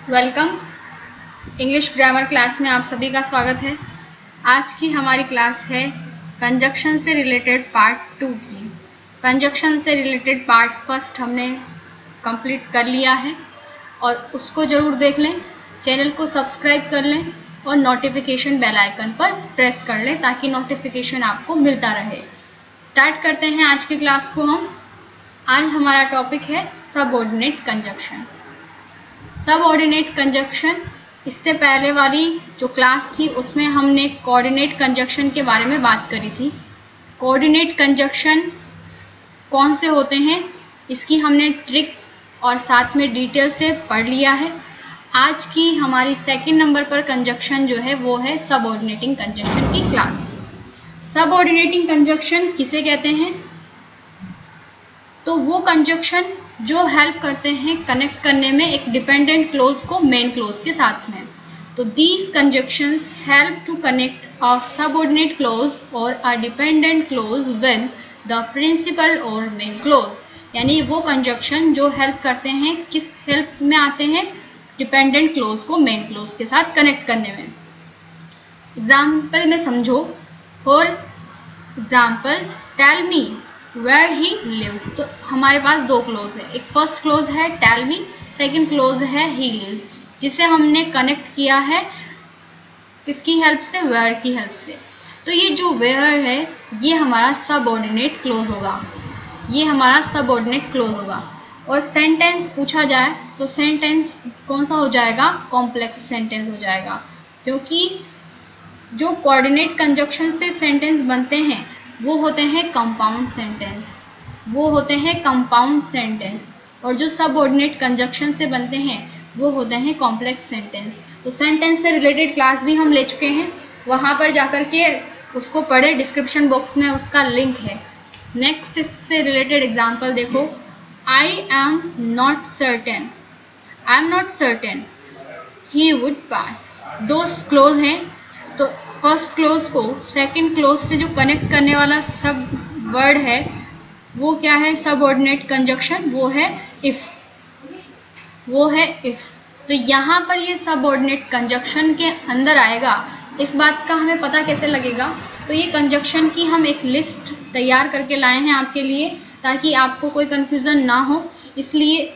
Welcome. English grammar class में आप सभी का स्वागत है। आज की हमारी क्लास है कंजक्शन से रिलेटेड पार्ट 2 की। कंजक्शन से रिलेटेड पार्ट फर्स्ट हमने कंप्लीट कर लिया है और उसको ज़रूर देख लें। चैनल को सब्सक्राइब कर लें और नोटिफिकेशन बेल आइकन पर प्रेस कर लें ताकि नोटिफिकेशन आपको मिलता रहे। स्टार्ट करते हैं आज की क्लास को हम। आज हमारा टॉपिक है सबऑर्डिनेट कंजक्शन। सबऑर्डिनेट कंजक्शन, इससे पहले वाली जो क्लास थी उसमें हमने कोऑर्डिनेट कंजक्शन के बारे में बात करी थी। कोऑर्डिनेट कंजक्शन कौन से होते हैं इसकी हमने ट्रिक और साथ में डिटेल से पढ़ लिया है। आज की हमारी सेकंड नंबर पर कंजक्शन जो है वो है सबऑर्डिनेटिंग कंजक्शन की क्लास। सबऑर्डिनेटिंग कंजक्शन किसे कहते हैं? तो वो कंजक्शन जो हेल्प करते हैं कनेक्ट करने में एक डिपेंडेंट क्लोज को मेन क्लोज के साथ में। तो these conjunctions help to connect a subordinate clause और a dependent clause with the principal और मेन क्लोज। यानी वो कंजक्शन जो हेल्प करते हैं, किस हेल्प में आते हैं? डिपेंडेंट क्लोज को मेन क्लोज के साथ कनेक्ट करने में। एग्जाम्पल में समझो। For example, tell me where he lives. तो हमारे पास दो क्लोज है, एक फर्स्ट क्लोज है टेल मी, सेकेंड क्लोज है ही लिव्स, जिसे हमने कनेक्ट किया है किसकी हेल्प से? वेयर की हेल्प से। तो ये जो वेयर है ये हमारा सबऑर्डिनेट क्लोज होगा, ये हमारा सबऑर्डिनेट क्लोज होगा। और सेंटेंस पूछा जाए तो सेंटेंस कौन सा हो जाएगा? कॉम्प्लेक्स सेंटेंस हो जाएगा, क्योंकि जो कोऑर्डिनेट कंजक्शन से सेंटेंस बनते हैं वो होते हैं कंपाउंड सेंटेंस, वो होते हैं कंपाउंड सेंटेंस। और जो सबऑर्डिनेट कंजक्शन से बनते हैं वो होते हैं कॉम्प्लेक्स सेंटेंस। तो सेंटेंस से रिलेटेड क्लास भी हम ले चुके हैं, वहाँ पर जाकर के उसको पढ़े, डिस्क्रिप्शन बॉक्स में उसका लिंक है। नेक्स्ट इससे रिलेटेड एग्जाम्पल देखो। I am not certain, I am not certain he would पास। दो क्लोज हैं, तो फर्स्ट क्लोज को सेकंड क्लोज से जो कनेक्ट करने वाला सब वर्ड है वो क्या है? सबऑर्डिनेट कंजक्शन, वो है इफ, वो है इफ। तो यहाँ पर ये सबऑर्डिनेट कंजक्शन के अंदर आएगा। इस बात का हमें पता कैसे लगेगा? तो ये कंजक्शन की हम एक लिस्ट तैयार करके लाए हैं आपके लिए, ताकि आपको कोई कन्फ्यूज़न ना हो। इसलिए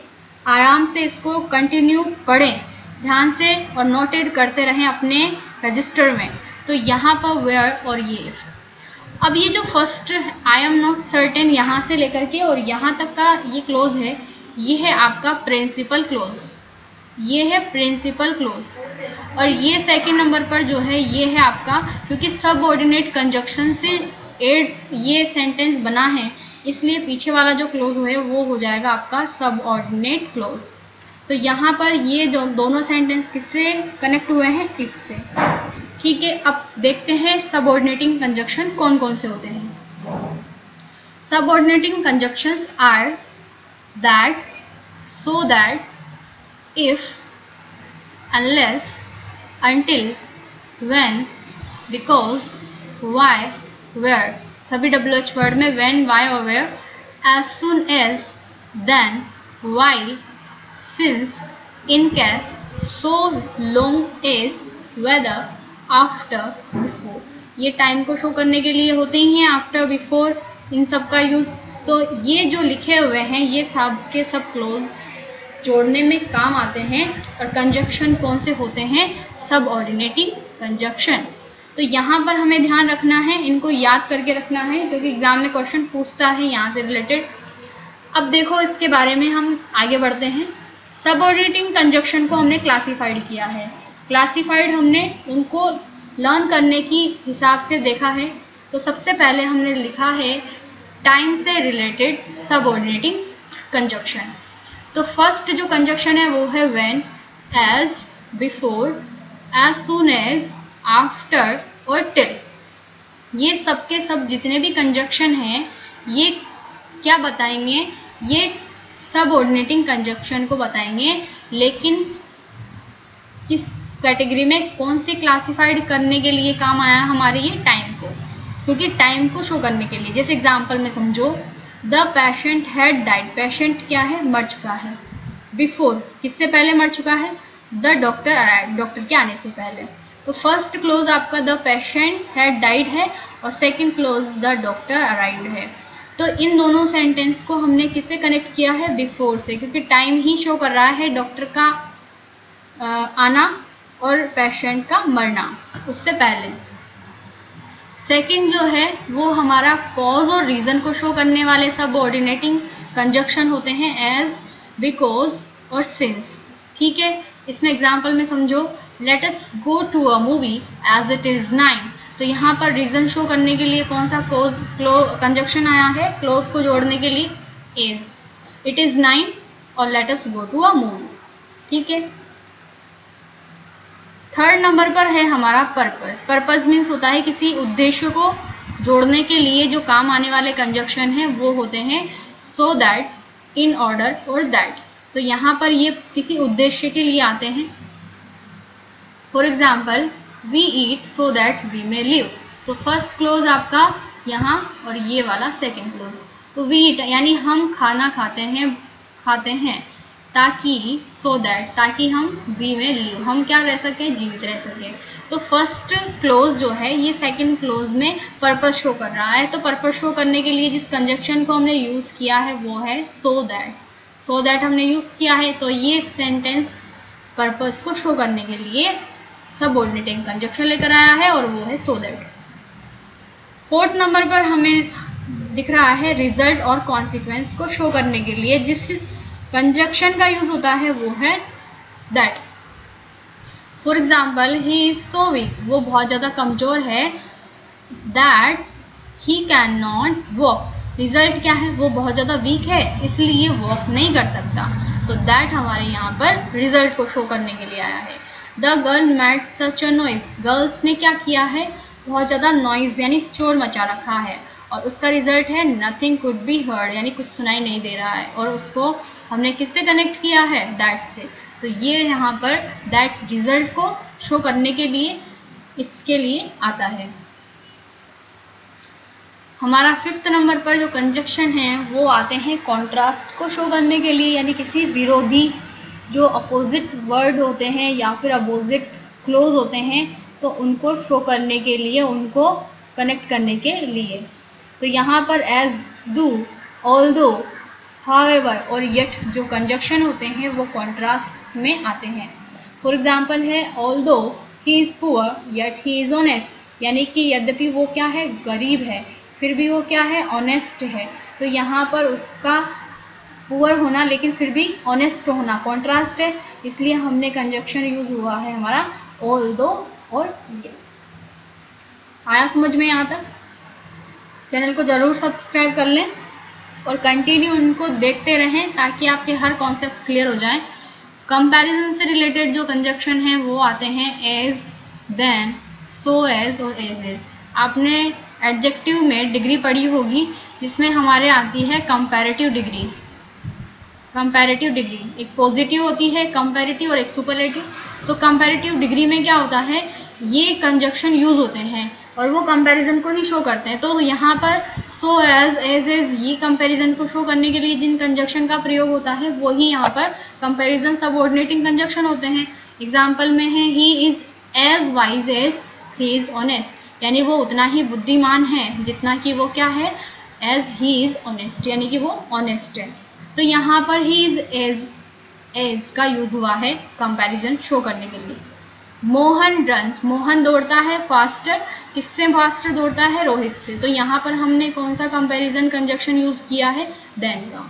आराम से इसको कंटिन्यू पढ़ें ध्यान से और नोटेड करते रहें अपने रजिस्टर में। तो यहाँ पर वेयर और ये इफ। अब ये जो first I am not certain यहाँ से लेकर के और यहाँ तक का ये क्लोज है, ये है आपका प्रिंसिपल क्लोज, ये है प्रिंसिपल क्लोज। और ये सेकंड नंबर पर जो है ये है आपका, क्योंकि सबऑर्डिनेट कंजक्शन से ये सेंटेंस बना है इसलिए पीछे वाला जो क्लोज है वो हो जाएगा आपका सबऑर्डिनेट क्लोज। तो यहाँ पर ये जो दोनों सेंटेंस किससे कनेक्ट हुए हैं? इफ से। ठीक है, अब देखते हैं सबऑर्डिनेटिंग कंजक्शन कौन कौन से होते हैं। Subordinating conjunctions are that, so that, if, unless, until, when, because, why, where। सभी WH वर्ड में when, why और where। as soon as, then, while, since, in case, so long as, whether, after, before। ये time को show करने के लिए होते ही हैं, आफ्टर, बिफोर, इन सब का यूज। तो ये जो लिखे हुए हैं ये सब के सब क्लोज जोड़ने में काम आते हैं। और कंजक्शन कौन से होते हैं? Subordinating conjunction. तो यहाँ पर हमें ध्यान रखना है, इनको याद करके रखना है, क्योंकि एग्जाम में क्वेश्चन पूछता है यहाँ से रिलेटेड। अब देखो इसके बारे में हम आगे बढ़ते हैं। सबऑर्डिनेटिंग कंजक्शन को हमने क्लासिफाइड किया है। क्लासिफाइड हमने उनको लर्न करने की हिसाब से देखा है। तो सबसे पहले हमने लिखा है टाइम से रिलेटेड सबऑर्डिनेटिंग कंजक्शन। तो फर्स्ट जो कंजक्शन है वो है when, as, before, as soon as, after और टिल। ये सब के सब जितने भी कंजक्शन हैं ये क्या बताएंगे? ये सबऑर्डिनेटिंग कंजक्शन को बताएंगे, लेकिन किस कैटेगरी में, कौन सी क्लासिफाइड करने के लिए काम आया हमारे ये टाइम को, क्योंकि टाइम को शो करने के लिए। जैसे एग्जाम्पल में समझो, the patient had died. Patient क्या है? मर चुका है। बिफोर किससे पहले मर चुका है? द डॉक्टर अराइव्ड, डॉक्टर के आने से पहले। तो फर्स्ट क्लोज आपका द पेशेंट हैड डाइड है और second close the doctor arrived है। तो इन दोनों सेंटेंस को हमने किससे कनेक्ट किया है? बिफोर से, क्योंकि टाइम ही शो कर रहा है डॉक्टर का आना और पेशेंट का मरना, उससे पहले। सेकंड जो है वो हमारा कॉज और रीजन को शो करने वाले सबऑर्डिनेटिंग कंजक्शन होते हैं एज, बिकॉज और सिंस। ठीक है, इसमें एग्जाम्पल में समझो, let us go to a movie as it is 9। तो यहाँ पर रीजन शो करने के लिए कौन सा कंजक्शन आया है? क्लोज को जोड़ने के लिए इज, इट इज 9 और let us go to a movie. ठीक है, थर्ड नंबर पर है हमारा पर्पस। पर्पस मीन्स होता है किसी उद्देश्य को जोड़ने के लिए जो काम आने वाले कंजक्शन है वो होते हैं सो दैट, इन ऑर्डर और दैट। तो यहाँ पर ये किसी उद्देश्य के लिए आते हैं। For example, we eat so that we may live. तो फर्स्ट क्लोज आपका यहाँ और ये वाला सेकेंड क्लोज। तो वी ईट यानी हम खाना खाते हैं ताकि, सो दैट ताकि हम, वी में लिव हम क्या रह सकें? जीवित रह सकें। तो फर्स्ट क्लोज जो है ये सेकंड क्लोज में पर्पस शो कर रहा है। तो पर्पस शो करने के लिए जिस कंजक्शन को हमने यूज किया है वो है सो दैट। सो दैट हमने यूज किया है, तो ये सेंटेंस पर्पस को शो करने के लिए सबऑर्डिनेटिंग कंजक्शन लेकर आया है और वो है सो दैट। फोर्थ नंबर पर हमें दिख रहा है रिजल्ट और कॉन्सिक्वेंस को शो करने के लिए जिस कंजक्शन का यूज होता है वो है that. For example, he is so weak, वो बहुत ज्यादा कमजोर है, that he can not walk. Result क्या है? वो बहुत ज्यादा वीक है इसलिए वॉक नहीं कर सकता। तो दैट हमारे यहाँ पर रिजल्ट को शो करने के लिए आया है। The girl made such a noise, girls ने क्या किया है? बहुत ज्यादा नॉइज यानी शोर मचा रखा है और उसका रिजल्ट है नथिंग कुड बी हर्ड, यानी कुछ सुनाई नहीं दे रहा है। और उसको हमने किससे कनेक्ट किया है? दैट से। तो ये यहाँ पर दैट रिजल्ट को शो करने के लिए इसके लिए आता है। हमारा फिफ्थ नंबर पर जो कंजक्शन है वो आते हैं कॉन्ट्रास्ट को शो करने के लिए, यानी किसी विरोधी जो अपोजिट वर्ड होते हैं या फिर अपोजिट क्लोज होते हैं तो उनको शो करने के लिए, उनको कनेक्ट करने के लिए। तो यहाँ पर एज, डू, ऑल्दो, हाउएवर और येट जो कंजक्शन होते हैं वो कॉन्ट्रास्ट में आते हैं। फॉर एग्जाम्पल है, although he is poor yet he is honest, यानी कि यद्यपि वो क्या है? गरीब है, फिर भी वो क्या है? ऑनेस्ट है। तो यहाँ पर उसका पुअर होना लेकिन फिर भी ऑनेस्ट होना कॉन्ट्रास्ट है, इसलिए हमने कंजक्शन यूज हुआ है हमारा ऑल्दो और ये। आया समझ में यहाँ तक? चैनल को जरूर सब्सक्राइब कर लें और कंटिन्यू उनको देखते रहें ताकि आपके हर कॉन्सेप्ट क्लियर हो जाए। कंपैरिजन से रिलेटेड जो कंजक्शन है वो आते हैं एज, देन, सो एज और एज इज। आपने एडजेक्टिव में डिग्री पढ़ी होगी जिसमें हमारे आती है कंपैरेटिव डिग्री। कंपैरेटिव डिग्री एक पॉजिटिव होती है कंपैरेटिव और एक सुपरलेटिव। तो कंपैरेटिव डिग्री में क्या होता है? ये कंजक्शन यूज होते हैं और वो कंपैरिजन को ही शो करते हैं। तो यहाँ पर सो एज इज ये कंपैरिजन को शो करने के लिए जिन कंजक्शन का प्रयोग होता है वही यहाँ पर कंपैरिजन सबऑर्डिनेटिंग कंजक्शन होते हैं। एग्जाम्पल में है, he is as wise as he is honest, यानी वो उतना ही बुद्धिमान है जितना कि वो क्या है? एज ही इज ऑनेस्ट, यानी कि वो ऑनेस्ट है। तो यहाँ पर ही इज एज का यूज हुआ है कंपैरिजन शो करने के लिए। मोहन रन्स, मोहन दौड़ता है फास्टर, किससे फास्टर दौड़ता है? रोहित से। तो यहाँ पर हमने कौन सा कंपैरिजन कंजक्शन यूज किया है? देन का।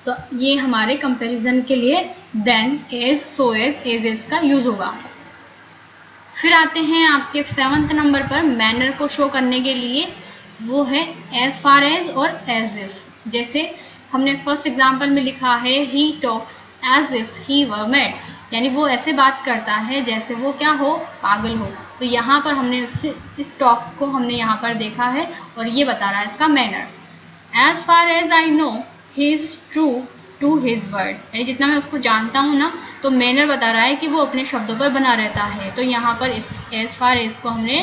तो ये हमारे कंपैरिजन के लिए देन, एज, सो एज का यूज होगा। फिर आते हैं आपके 7th नंबर पर मैनर को शो करने के लिए, वो है एज फार एज और एज इफ। जैसे हमने फर्स्ट एग्जाम्पल में लिखा है, he talks as if he were mad, यानी वो ऐसे बात करता है जैसे वो क्या हो? पागल हो। तो यहाँ पर हमने इस टॉक को हमने यहाँ पर देखा है और ये बता रहा है इसका manner. As far as I know he is true to his word, यानी जितना मैं उसको जानता हूँ ना, तो मैनर बता रहा है कि वो अपने शब्दों पर बना रहता है। तो यहाँ पर इस एज फार एज को हमने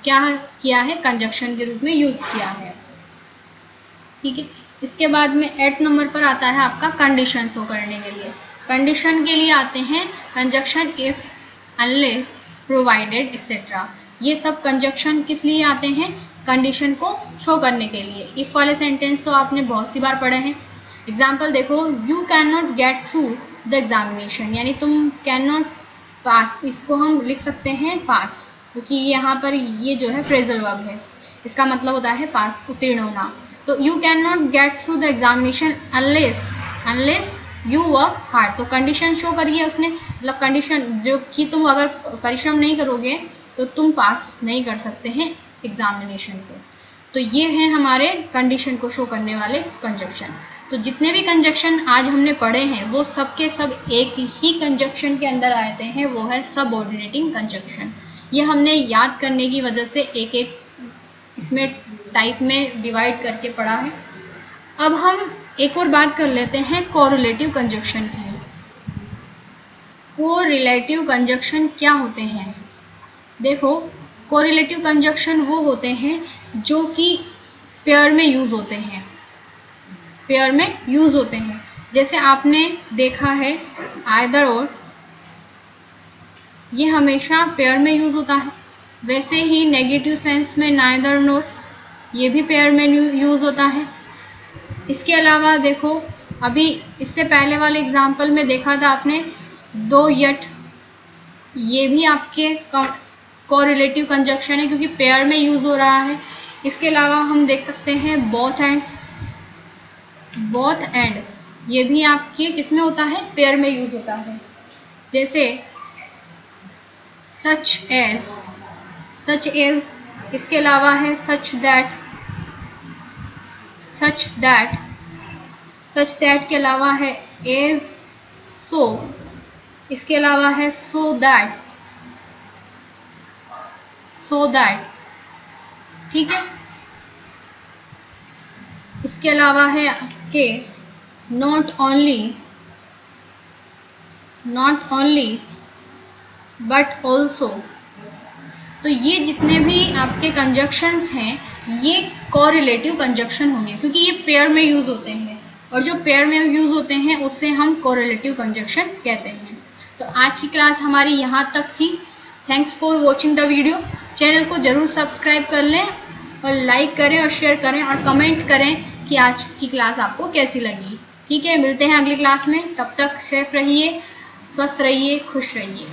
क्या किया है? कंजक्शन के रूप में यूज किया है। ठीक है, इसके बाद में 8th नंबर पर आता है आपका कंडीशन शो करने के लिए। कंडीशन के लिए आते हैं conjunction if, unless, provided etcetera. ये सब कंजक्शन किस लिए आते हैं? कंडीशन को शो करने के लिए। इफ वाले सेंटेंस तो आपने बहुत सी बार पढ़े हैं। एग्जाम्पल देखो, you can not get through the examination, यानी तुम कैन नॉट पास, इसको हम लिख सकते हैं पास, क्योंकि यहाँ पर ये जो है फ्रेजल वर्ब है, इसका मतलब होता है पास, उत्तीर्ण होना। तो you can not get through the examination unless you work hard. तो कंडीशन शो करिए उसने, मतलब कंडीशन जो कि तुम अगर परिश्रम नहीं करोगे तो तुम पास नहीं कर सकते हैं एग्जामिनेशन को। तो ये हैं हमारे कंडीशन को शो करने वाले कंजक्शन। तो जितने भी कंजक्शन आज हमने पढ़े हैं वो सब के सब एक ही कंजक्शन के अंदर आते हैं, वो है सबऑर्डिनेटिंग कंजक्शन। ये हमने याद करने की वजह से एक एक इसमें टाइप में डिवाइड करके पढ़ा है। अब हम एक और बात कर लेते हैं कोरिलेटिव कंजक्शन की। कोरिलेटिव कंजक्शन क्या होते हैं? देखो, कोरिलेटिव कंजक्शन वो होते हैं जो कि पेयर में यूज होते हैं, पेयर में यूज होते हैं। जैसे आपने देखा है आइदर और, ये हमेशा पेयर में यूज होता है। वैसे ही नेगेटिव सेंस में नाइदर नोर, ये भी पेयर में यूज होता है। इसके अलावा देखो, अभी इससे पहले वाले एग्जाम्पल में देखा था आपने दो यट, ये भी आपके कोरिलेटिव कंजक्शन है क्योंकि पेयर में यूज हो रहा है। इसके अलावा हम देख सकते हैं बोथ एंड, ये भी आपके किसमें होता है? पेयर में यूज होता है। जैसे सच एज, इसके अलावा है सच दैट के अलावा है एज सो, इसके अलावा है सो दैट, ठीक है। इसके अलावा है के नॉट ओनली बट ऑल्सो। तो ये जितने भी आपके कंजक्शंस हैं ये कोरिलेटिव कंजक्शन होंगे क्योंकि ये पेयर में यूज होते हैं, और जो पेयर में यूज होते हैं उससे हम कोरिलेटिव कंजक्शन कहते हैं। तो आज की क्लास हमारी यहाँ तक थी। Thanks for watching the video. Channel को जरूर सब्सक्राइब कर लें और लाइक करें और शेयर करें और कमेंट करें कि आज की क्लास आपको कैसी लगी। ठीक है, मिलते हैं अगली क्लास में। तब तक सेफ रहिए, स्वस्थ रहिए, खुश रहिए।